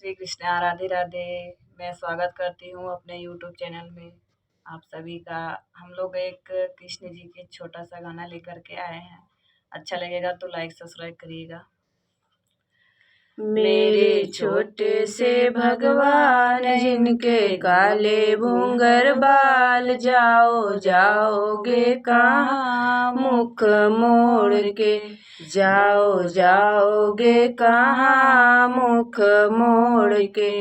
श्री कृष्णा, राधे राधे। मैं स्वागत करती हूँ अपने यूट्यूब चैनल में आप सभी का। हम लोग एक कृष्ण जी के छोटा सा गाना लेकर के आए हैं। अच्छा लगेगा तो लाइक सब्सक्राइब करिएगा। मेरे छोटे से भगवान जिनके काले भूंगर बाल, जाओ जाओगे कहाँ मुख मोड़ के, जाओ जाओगे कहाँ मुख मोड़ के।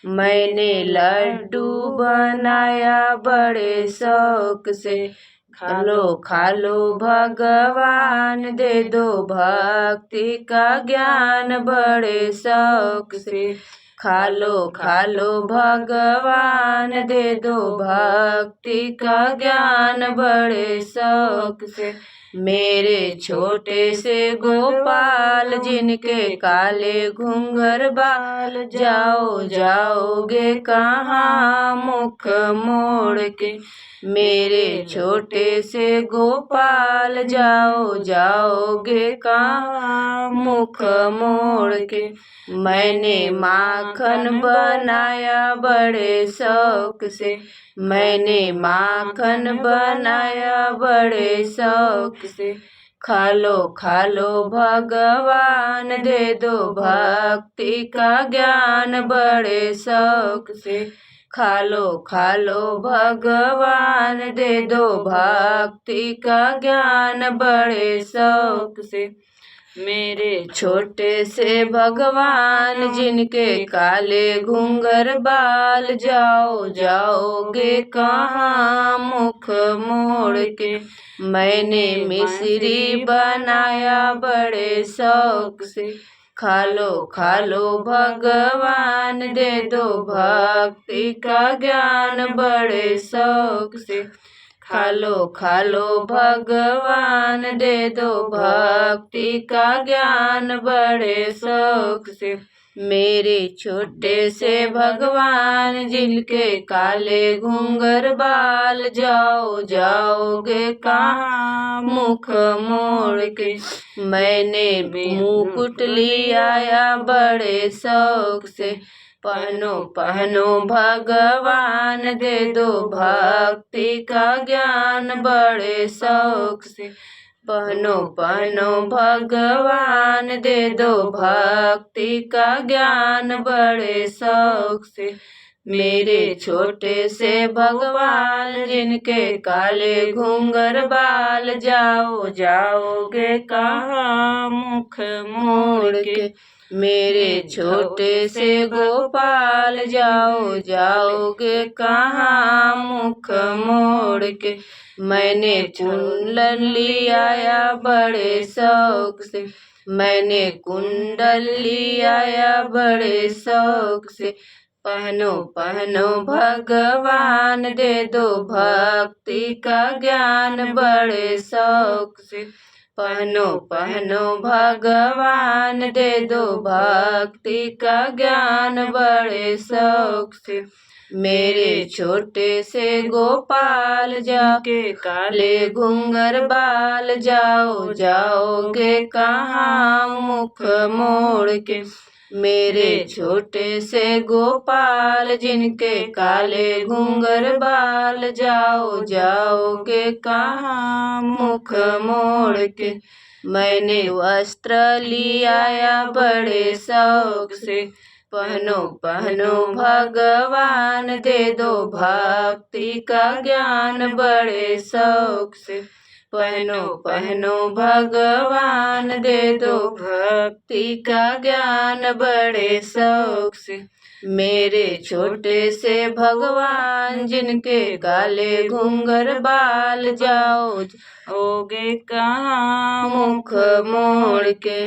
मैंने लड्डू बनाया बड़े शौक से, खालो खालो भगवान दे दो भक्ति का ज्ञान बड़े शौक से। खालो खालो भगवान दे दो भक्ति का ज्ञान बड़े शौक से। मेरे छोटे से गोपाल जिनके काले घूंघर बाल, जाओ जाओगे कहाँ मुख मोड़ के। मेरे छोटे से गोपाल जाओ जाओगे कहाँ मुख मोड़ के। मैंने माखन बनाया बड़े शौक से, मैंने माखन बनाया बड़े शौक से। खालो खालो भगवान दे दो भक्ति का ज्ञान बड़े शौक से। खालो खालो भगवान दे दो भक्ति का ज्ञान बड़े शौक से। मेरे छोटे से भगवान जिनके काले घूंघर बाल, जाओ जाओगे कहाँ मुख मोड़ के। मैंने मिश्री बनाया बड़े शौक से, खालो खालो भगवान दे दो भक्ति का ज्ञान बड़े शौक से। खालो खालो भगवान दे दो भक्ति का ज्ञान बड़े शौक से। मेरे छोटे से भगवान जिनके काले घूंघर बाल, जाओ जाओगे कहाँ मुख मोड़ के। मैंने मुकुट लिया बड़े शौक से, पहनो पहनो भगवान दे दो भक्ति का ज्ञान बड़े शौक से। पहनो पहनो भगवान दे दो भक्ति का ज्ञान बड़े शौक से। मेरे छोटे से भगवान जिनके काले घूंघर बाल, जाओ जाओगे कहाँ मुख मोड़ के। मेरे छोटे से गोपाल जाओ जाओगे कहाँ मुख मोड़ के। मैंने कुंडल लिया बड़े शौक से, मैंने कुंडल लिया बड़े शौक से। पहनो पहनो भगवान दे दो भक्ति का ज्ञान बड़े शौक से। पहनो पहनो भगवान दे दो भक्ति का ज्ञान बड़े शौक से। मेरे छोटे से गोपाल जाके काले घूंघर बाल, जाओ जाओगे कहाँ मुख मोड़ के। मेरे छोटे से गोपाल जिनके काले घूंघर बाल, जाओ जाओगे कहाँ मुख मोड़ के। मैंने वस्त्र लिया बड़े शौक से, पहनो पहनो भगवान दे दो भक्ति का ज्ञान बड़े शौक से। पहनो पहनो भगवान दे दो भक्ति का ज्ञान बड़े शौक से। मेरे छोटे से भगवान जिनके काले घूंघर बाल, जाओ जाओगे कहाँ मुख मोड़ के।